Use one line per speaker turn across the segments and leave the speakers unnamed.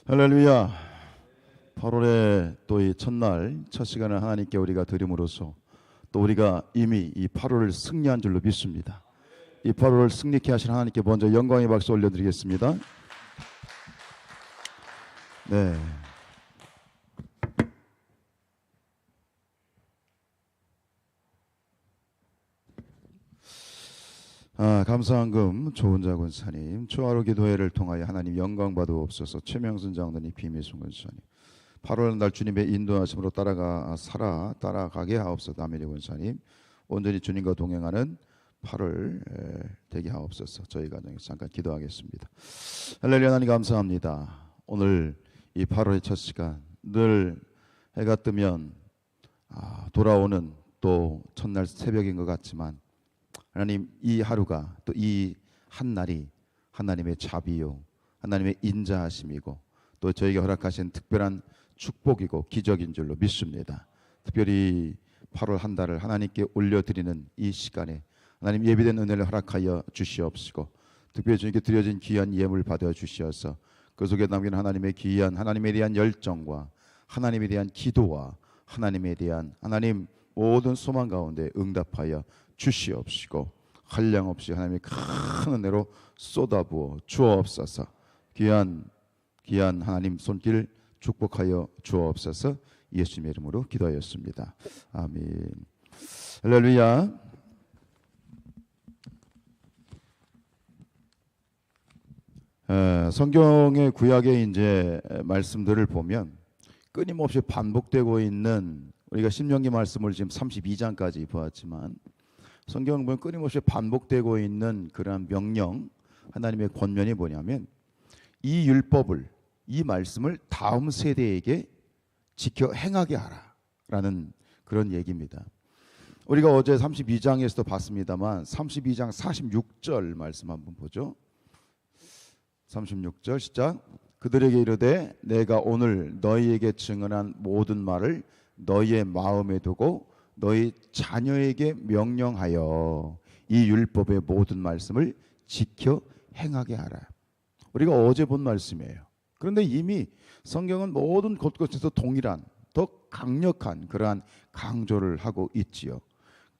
할렐루야. 8월의 또 이 첫날 첫 시간을 하나님께 우리가 드림으로써 또 우리가 이미 이 8월을 승리한 줄로 믿습니다. 이 8월을 승리케 하신 하나님께 먼저 영광의 박수 올려드리겠습니다. 네. 감사한 금 조은자 권사님, 초하루 기도회를 통하여 하나님 영광 받으옵소서. 최명순 장로님, 비미순 권사님, 8월 날 주님의 인도하심으로 따라가게 하옵소서. 아메리 권사님, 온전히 주님과 동행하는 8월 되게 하옵소서. 저희 가정에서 잠깐 기도하겠습니다. 할렐루야. 하나님 감사합니다. 오늘 이 8월의 첫 시간, 늘 해가 뜨면 돌아오는 또 첫날 새벽인 것 같지만 하나님, 이 하루가 또 이 한날이 하나님의 자비요, 하나님의 인자하심이고 또 저에게 허락하신 특별한 축복이고 기적인 줄로 믿습니다. 특별히 8월 한 달을 하나님께 올려드리는 이 시간에 하나님 예비된 은혜를 허락하여 주시옵시고 특별히 주님께 드려진 귀한 예물 받아 주시어서 그 속에 담긴 하나님의 귀한 하나님에 대한 열정과 하나님에 대한 기도와 하나님에 대한 하나님 모든 소망 가운데 응답하여 주시옵시고 한량없이 하나님의 큰 은혜로 쏟아부어 주옵소서. 귀한 하나님 손길 축복하여 주옵소서. 예수님의 이름으로 기도하였습니다. 아멘. 할렐루야. 성경의 구약의 이제 말씀들을 보면 끊임없이 반복되고 있는, 우리가 신명기 말씀을 지금 32장까지 보았지만 성경을 보면 끊임없이 반복되고 있는 그러한 명령, 하나님의 권면이 뭐냐면 이 율법을, 이 말씀을 다음 세대에게 지켜 행하게 하라라는 그런 얘기입니다. 우리가 어제 32장에서도 봤습니다만 32장 46절 말씀 한번 보죠. 36절 시작. 그들에게 이르되 내가 오늘 너희에게 증언한 모든 말을 너희의 마음에 두고 너희 자녀에게 명령하여 이 율법의 모든 말씀을 지켜 행하게 하라. 우리가 어제 본 말씀이에요. 그런데 이미 성경은 모든 곳곳에서 동일한 더 강력한 그러한 강조를 하고 있지요.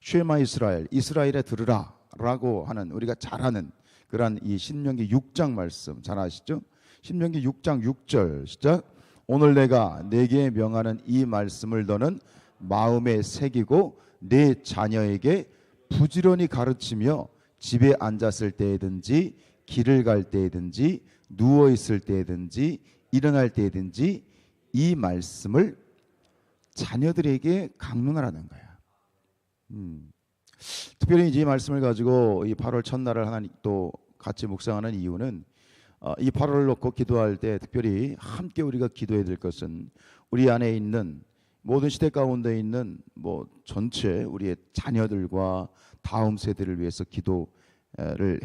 쉐마 이스라엘에 들으라 라고 하는, 우리가 잘 아는 그러한 이 신명기 6장 말씀 잘 아시죠? 신명기 6장 6절 시작. 오늘 내가 네게 명하는 이 말씀을 너는 마음에 새기고 네 자녀에게 부지런히 가르치며 집에 앉았을 때든지 길을 갈 때든지 누워 있을 때든지 일어날 때든지 이 말씀을 자녀들에게 강론하라는 거야. 특별히 이제 이 말씀을 가지고 이 8월 첫날을 하나님 또 같이 묵상하는 이유는 이 8월을 놓고 기도할 때 특별히 함께 우리가 기도해야 될 것은 우리 안에 있는 모든 시대 가운데 있는 전체 우리의 자녀들과 다음 세대를 위해서 기도를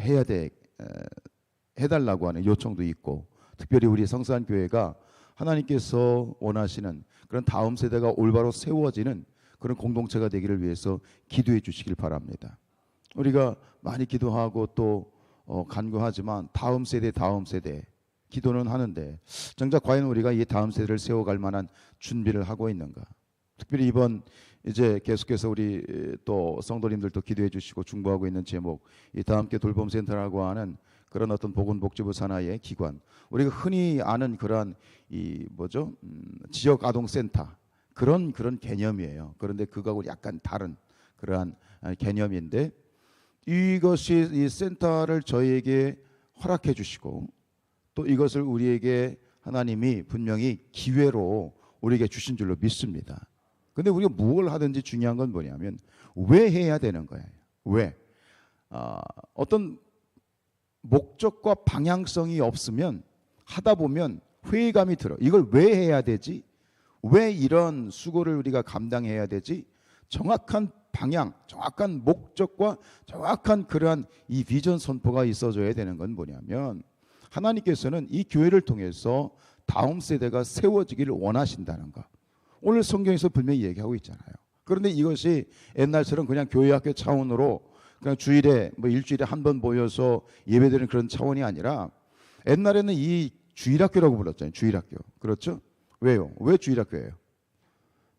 해달라고 하는 요청도 있고, 특별히 우리 성산교회가 하나님께서 원하시는 그런 다음 세대가 올바로 세워지는 그런 공동체가 되기를 위해서 기도해 주시길 바랍니다. 우리가 많이 기도하고 또 간구하지만 다음 세대 기도는 하는데 정작 과연 우리가 이 다음 세대를 세워갈 만한 준비를 하고 있는가? 특별히 이번 이제 계속해서 우리 또 성도님들도 기도해 주시고 중보하고 있는 제목, 이 다함께 돌봄센터라고 하는 그런 어떤 보건복지부 산하의 기관, 우리가 흔히 아는 그러한 지역 아동센터 그런 개념이에요. 그런데 그거하고 약간 다른 그러한 개념인데, 이것이 이 센터를 저희에게 허락해 주시고 또 이것을 우리에게 하나님이 분명히 기회로 우리에게 주신 줄로 믿습니다. 근데 우리가 무엇을 하든지 중요한 건 뭐냐면 왜 해야 되는 거예요. 왜? 어떤 목적과 방향성이 없으면 하다 보면 회의감이 들어. 이걸 왜 해야 되지? 왜 이런 수고를 우리가 감당해야 되지? 정확한 방향, 정확한 목적과 정확한 그러한 이 비전 선포가 있어줘야 되는 건 뭐냐면 하나님께서는 이 교회를 통해서 다음 세대가 세워지기를 원하신다는 거. 오늘 성경에서 분명히 얘기하고 있잖아요. 그런데 이것이 옛날처럼 그냥 교회 학교 차원으로 그냥 주일에 일주일에 한 번 모여서 예배드리는 그런 차원이 아니라, 옛날에는 이 주일학교라고 불렀잖아요. 주일학교. 그렇죠? 왜요? 왜 주일학교예요?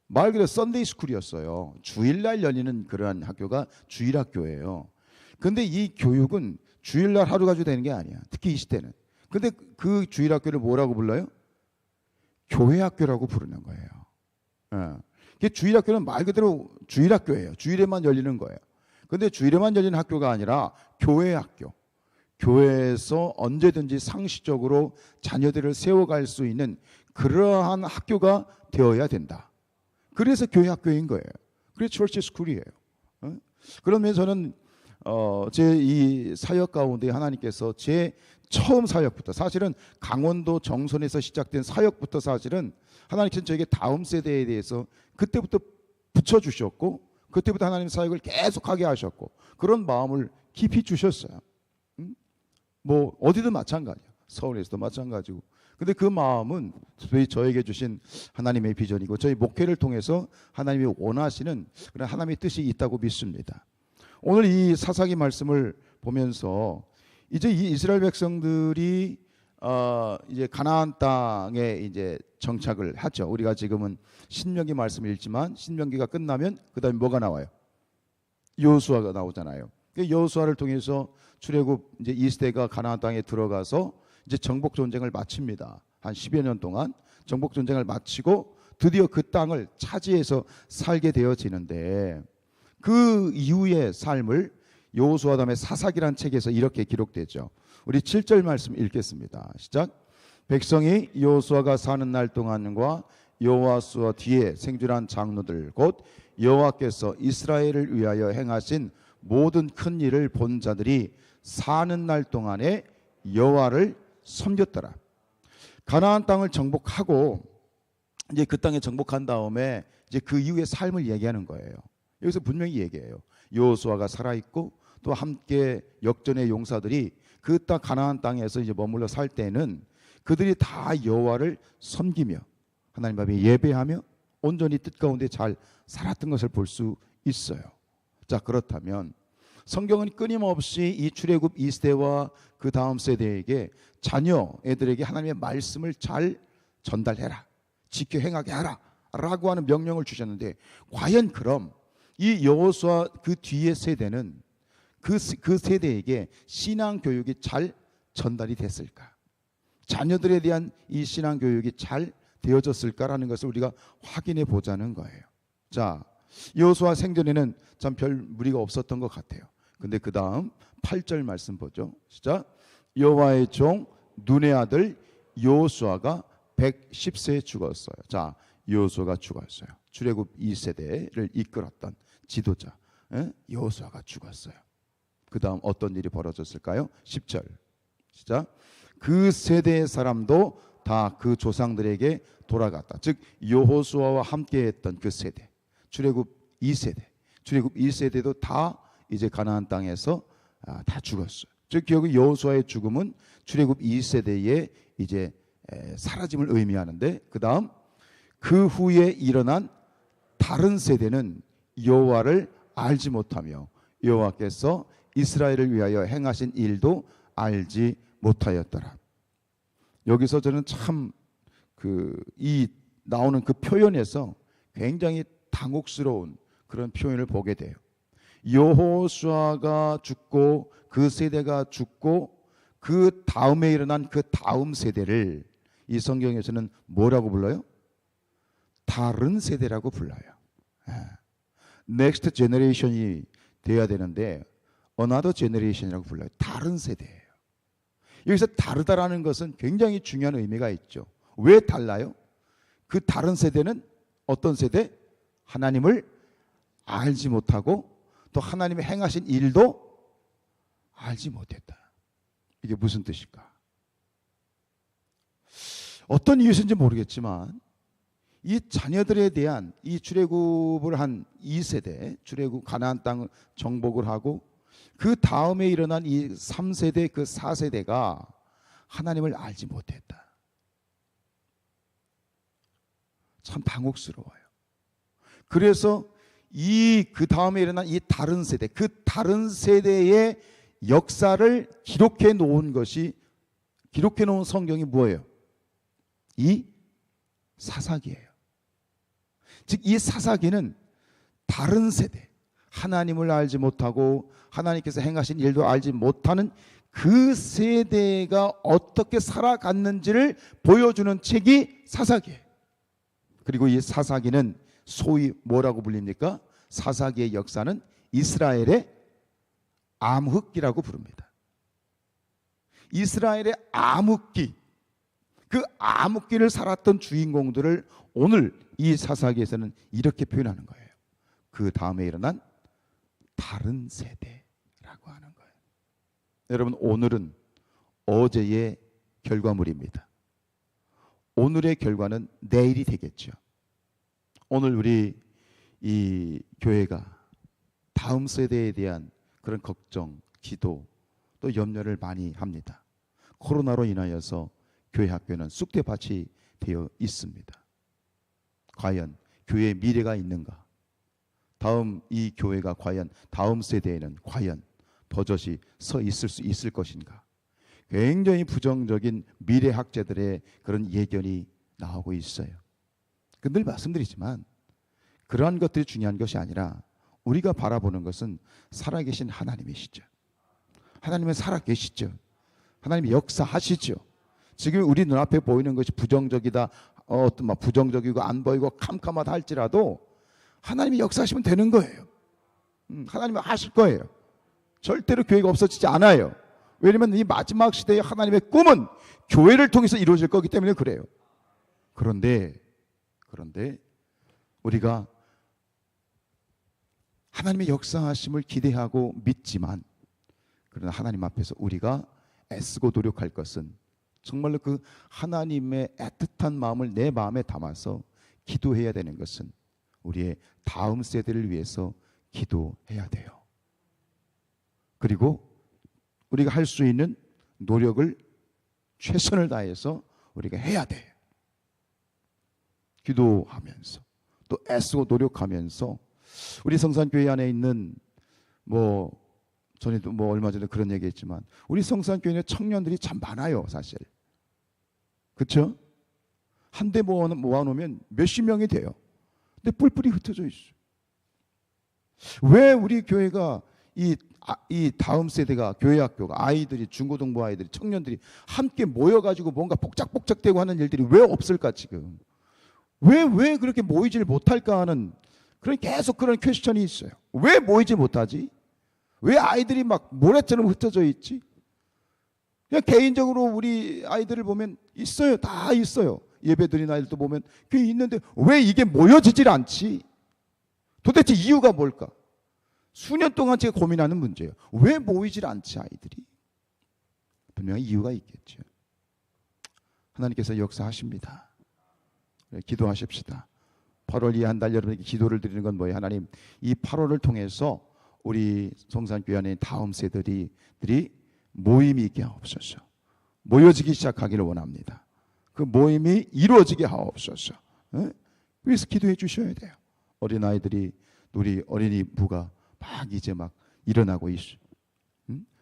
말 그대로 썬데이 스쿨이었어요. 주일날 열리는 그러한 학교가 주일학교예요. 근데 이 교육은 주일날 하루 가지고 되는 게 아니야. 특히 이 시대는. 근데 그 주일학교를 뭐라고 불러요? 교회학교라고 부르는 거예요. 주일학교는 말 그대로 주일학교예요. 주일에만 열리는 거예요. 근데 주일에만 열리는 학교가 아니라 교회학교. 교회에서 언제든지 상시적으로 자녀들을 세워갈 수 있는 그러한 학교가 되어야 된다. 그래서 교회학교인 거예요. 그래서 철치 스쿨이에요. 그러면 저는 제 이 사역 가운데 하나님께서 제 처음 사역부터, 사실은 강원도 정선에서 시작된 사역부터 사실은 하나님께서 저에게 다음 세대에 대해서 그때부터 붙여주셨고, 그때부터 하나님 사역을 계속하게 하셨고, 그런 마음을 깊이 주셨어요. 뭐 어디든 마찬가지예요. 서울에서도 마찬가지고. 근데 그 마음은 저에게 주신 하나님의 비전이고, 저희 목회를 통해서 하나님이 원하시는 그런 하나님의 뜻이 있다고 믿습니다. 오늘 이 사사기 말씀을 보면서 이제 이 이스라엘 백성들이 이제 가나안 땅에 이제 정착을 하죠. 우리가 지금은 신명기 말씀을 읽지만 신명기가 끝나면 그다음에 뭐가 나와요? 여호수아가 나오잖아요. 여호수아를 통해서 출애굽 이제 이스라엘가 가나안 땅에 들어가서 이제 정복 전쟁을 마칩니다. 한 10여 년 동안 정복 전쟁을 마치고 드디어 그 땅을 차지해서 살게 되어지는데, 그 이후의 삶을 여호수아 다음에 사사기란 책에서 이렇게 기록되죠. 우리 7절 말씀 읽겠습니다. 시작. 백성이 여호수아가 사는 날 동안과 여호수아 뒤에 생존한 장로들 곧 여호와께서 이스라엘을 위하여 행하신 모든 큰 일을 본 자들이 사는 날 동안에 여호와를 섬겼더라. 가나안 땅을 정복하고 이제 그 땅에 정복한 다음에 이제 그 이후의 삶을 얘기하는 거예요. 여기서 분명히 얘기해요. 여호수아가 살아 있고 또 함께 역전의 용사들이 그 땅 가나안 땅에서 이제 머물러 살 때는 그들이 다 여호와를 섬기며 하나님 앞에 예배하며 온전히 뜻 가운데 잘 살았던 것을 볼 수 있어요. 자, 그렇다면 성경은 끊임없이 이 출애굽 이 세대와 그 다음 세대에게 자녀 애들에게 하나님의 말씀을 잘 전달해라, 지켜 행하게 하라 라고 하는 명령을 주셨는데, 과연 그럼 이 여호수아 그 뒤의 세대는 그 세대에게 신앙 교육이 잘 전달이 됐을까? 자녀들에 대한 이 신앙 교육이 잘 되어졌을까라는 것을 우리가 확인해 보자는 거예요. 자, 여호수아 생전에는 참 별 무리가 없었던 것 같아요. 근데 그 다음 8절 말씀 보죠. 시작. 여호와의 종 눈의 아들 여호수아가 110세에 죽었어요. 자, 여호수아가 죽었어요. 출애굽 2세대를 이끌었던 지도자 여호수아가 죽었어요. 그 다음 어떤 일이 벌어졌을까요? 10절 시작. 그 세대의 사람도 다 그 조상들에게 돌아갔다. 즉 여호수아와 함께했던 그 세대, 출애굽 2세대, 출애굽 1세대도 다 이제 가나안 땅에서 다 죽었어요. 즉 결국 여호수아의 죽음은 출애굽 2세대의 이제 사라짐을 의미하는데, 그 다음 그 후에 일어난 다른 세대는 여호와를 알지 못하며 여호와께서 이스라엘을 위하여 행하신 일도 알지 못하였더라. 여기서 저는 참 이 나오는 그 표현에서 굉장히 당혹스러운 그런 표현을 보게 돼요. 여호수아가 죽고 그 세대가 죽고 그 다음에 일어난 그 다음 세대를 이 성경에서는 뭐라고 불러요? 다른 세대라고 불러요. 넥스트 제너레이션이 돼야 되는데 another generation이라고 불러요. 다른 세대예요. 여기서 다르다라는 것은 굉장히 중요한 의미가 있죠. 왜 달라요? 그 다른 세대는 어떤 세대? 하나님을 알지 못하고 또 하나님의 행하신 일도 알지 못했다. 이게 무슨 뜻일까? 어떤 이유인지 모르겠지만 이 자녀들에 대한 이 출애굽을 한 2세대, 출애굽 가나안 땅 정복을 하고 그 다음에 일어난 이 3세대, 그 4세대가 하나님을 알지 못했다. 참 당혹스러워요. 그래서 그 다음에 일어난 이 다른 세대, 그 다른 세대의 역사를 기록해 놓은 것이 기록해 놓은 성경이 뭐예요? 이 사사기예요. 즉 이 사사기는 다른 세대, 하나님을 알지 못하고 하나님께서 행하신 일도 알지 못하는 그 세대가 어떻게 살아갔는지를 보여주는 책이 사사기예요. 그리고 이 사사기는 소위 뭐라고 불립니까? 사사기의 역사는 이스라엘의 암흑기라고 부릅니다. 이스라엘의 암흑기, 그 암흑기를 살았던 주인공들을 오늘 이 사사기에서는 이렇게 표현하는 거예요. 그 다음에 일어난 다른 세대라고 하는 거예요. 여러분, 오늘은 어제의 결과물입니다. 오늘의 결과는 내일이 되겠죠. 오늘 우리 이 교회가 다음 세대에 대한 그런 걱정, 기도, 또 염려를 많이 합니다. 코로나로 인하여서 교회 학교는 쑥대밭이 되어 있습니다. 과연 교회의 미래가 있는가? 다음 이 교회가 과연 다음 세대에는 과연 버젓이 서 있을 수 있을 것인가? 굉장히 부정적인 미래학자들의 그런 예견이 나오고 있어요. 늘 말씀드리지만 그러한 것들이 중요한 것이 아니라 우리가 바라보는 것은 살아계신 하나님이시죠. 하나님은 살아계시죠. 하나님이 역사하시죠. 지금 우리 눈앞에 보이는 것이 부정적이다, 어떤 막 부정적이고 안 보이고 캄캄하다 할지라도 하나님이 역사하시면 되는 거예요. 하나님은 하실 거예요. 절대로 교회가 없어지지 않아요. 왜냐하면 이 마지막 시대의 하나님의 꿈은 교회를 통해서 이루어질 거기 때문에 그래요. 그런데 우리가 하나님의 역사하심을 기대하고 믿지만, 그러나 하나님 앞에서 우리가 애쓰고 노력할 것은 정말로 그 하나님의 애틋한 마음을 내 마음에 담아서 기도해야 되는 것은 우리의 다음 세대를 위해서 기도해야 돼요. 그리고 우리가 할 수 있는 노력을 최선을 다해서 우리가 해야 돼요. 기도하면서 또 애쓰고 노력하면서 우리 성산교회 안에 있는 전에도 얼마 전에 그런 얘기했지만 우리 성산교회에 청년들이 참 많아요, 사실. 그렇죠? 한데 모아놓으면 몇십 명이 돼요. 근데 뿔뿔이 흩어져 있어요. 왜 우리 교회가 이 다음 세대가, 교회 학교가, 아이들이, 중고등부 아이들이, 청년들이 함께 모여가지고 뭔가 복작복작되고 하는 일들이 왜 없을까 지금? 왜 그렇게 모이질 못할까 하는 계속 그런 퀘스천이 있어요. 왜 모이지 못하지? 왜 아이들이 막 모래처럼 흩어져 있지? 그냥 개인적으로 우리 아이들을 보면 있어요. 다 있어요. 예배 드리는 아이들도 보면 그게 있는데 왜 이게 모여지질 않지? 도대체 이유가 뭘까? 수년 동안 제가 고민하는 문제예요. 왜 모이질 않지 아이들이? 분명히 이유가 있겠죠. 하나님께서 역사하십니다. 기도하십시다. 8월 이 한 달 여러분에게 기도를 드리는 건 뭐예요? 하나님, 이 8월을 통해서 우리 성산교회 안에 다음 세대들이 모임이 있게 하옵소서. 모여지기 시작하기를 원합니다. 그 모임이 이루어지게 하옵소서. 그래서 기도해 주셔야 돼요. 어린아이들이, 우리 어린이 부가 막 이제 막 일어나고 있어.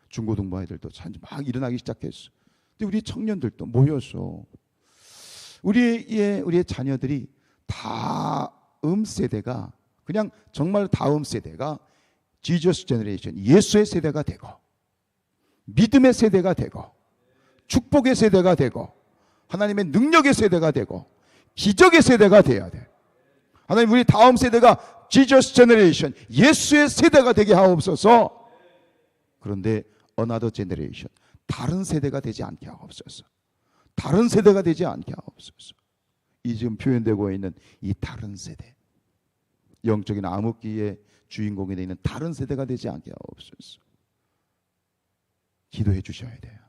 중고등부 아이들도 막 일어나기 시작했어. 근데 우리 청년들도 모여서 우리의 자녀들이 다음 세대가, 그냥 정말 다음 세대가 지저스 제너레이션, 예수의 세대가 되고, 믿음의 세대가 되고, 축복의 세대가 되고, 하나님의 능력의 세대가 되고, 기적의 세대가 돼야 돼. 하나님, 우리 다음 세대가 지저스 제너레이션, 예수의 세대가 되게 하옵소서. 그런데 another generation, 다른 세대가 되지 않게 하옵소서. 다른 세대가 되지 않게 하옵소서. 이 지금 표현되고 있는 이 다른 세대, 영적인 암흑기의 주인공이 되는 다른 세대가 되지 않게 하옵소서. 기도해 주셔야 돼요.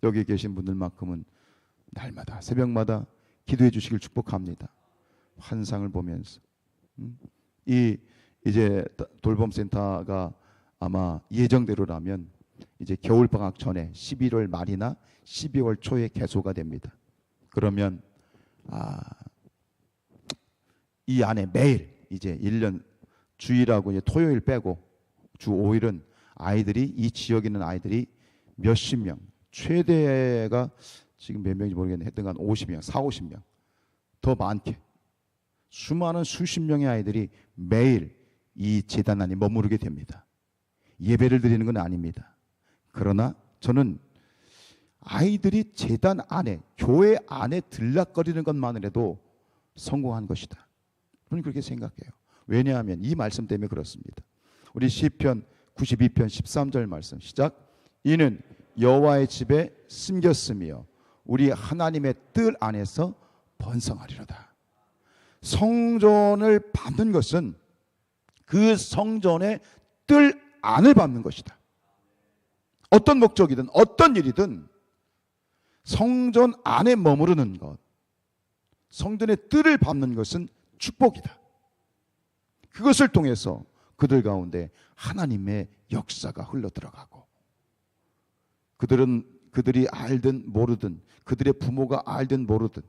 여기 계신 분들만큼은 날마다 새벽마다 기도해 주시길 축복합니다. 환상을 보면서 이제 돌봄센터가 아마 예정대로라면 이제 겨울방학 전에 11월 말이나 12월 초에 개소가 됩니다. 그러면 이 안에 매일 이제 1년 주일하고 이제 토요일 빼고 주 5일은 아이들이, 이 지역에 있는 아이들이 몇십 명, 최대가 지금 몇 명인지 모르겠는데 했던 한 50명, 4, 50명 더 많게 수많은 수십 명의 아이들이 매일 이 제단 안에 머무르게 됩니다. 예배를 드리는 건 아닙니다. 그러나 저는 아이들이 제단 안에, 교회 안에 들락거리는 것만으로도 성공한 것이다. 저는 그렇게 생각해요. 왜냐하면 이 말씀 때문에 그렇습니다. 우리 시편 92편 13절 말씀 시작. 이는 여호와의 집에 숨겼으며 우리 하나님의 뜰 안에서 번성하리로다. 성전을 밟는 것은 그 성전의 뜰 안을 밟는 것이다. 어떤 목적이든 어떤 일이든 성전 안에 머무르는 것, 성전의 뜰을 밟는 것은 축복이다. 그것을 통해서 그들 가운데 하나님의 역사가 흘러들어가고, 그들이 알든 모르든, 그들의 부모가 알든 모르든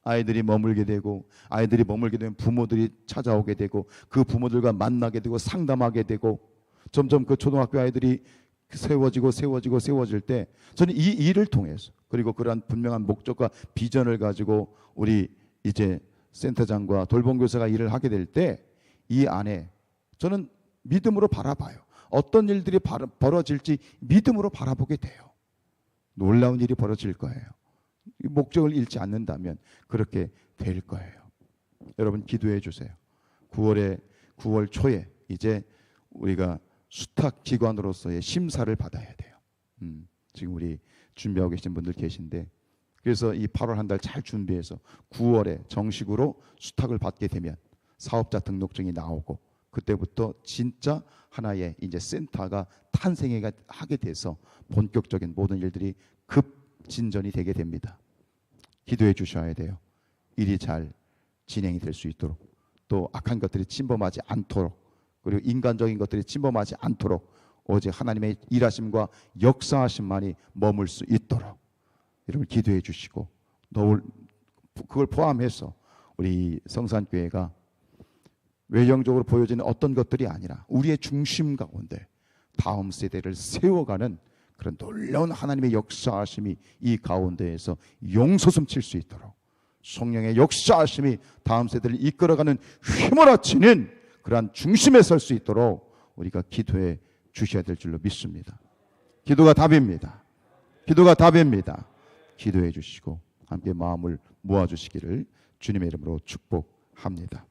아이들이 머물게 되고, 아이들이 머물게 되면 부모들이 찾아오게 되고, 그 부모들과 만나게 되고 상담하게 되고, 점점 그 초등학교 아이들이 세워질 때 저는 이 일을 통해서, 그리고 그러한 분명한 목적과 비전을 가지고 우리 이제 센터장과 돌봄교사가 일을 하게 될 때 이 안에 저는 믿음으로 바라봐요. 어떤 일들이 벌어질지 믿음으로 바라보게 돼요. 놀라운 일이 벌어질 거예요. 목적을 잃지 않는다면 그렇게 될 거예요. 여러분 기도해 주세요. 9월 초에 이제 우리가 수탁 기관으로서의 심사를 받아야 돼요. 지금 우리 준비하고 계신 분들 계신데, 그래서 이 8월 한 달 잘 준비해서 9월에 정식으로 수탁을 받게 되면 사업자 등록증이 나오고, 그때부터 진짜 하나의 이제 센터가 탄생하게 돼서 본격적인 모든 일들이 급진전이 되게 됩니다. 기도해 주셔야 돼요. 일이 잘 진행이 될 수 있도록, 또 악한 것들이 침범하지 않도록, 그리고 인간적인 것들이 침범하지 않도록 오직 하나님의 일하심과 역사하심만이 머물 수 있도록 여러분 기도해 주시고, 그걸 포함해서 우리 성산교회가 외형적으로 보여지는 어떤 것들이 아니라 우리의 중심 가운데 다음 세대를 세워가는 그런 놀라운 하나님의 역사하심이 이 가운데에서 용솟음칠 수 있도록, 성령의 역사하심이 다음 세대를 이끌어가는 휘몰아치는 그러한 중심에 설 수 있도록 우리가 기도해 주셔야 될 줄로 믿습니다. 기도가 답입니다. 기도가 답입니다. 기도해 주시고 함께 마음을 모아주시기를 주님의 이름으로 축복합니다.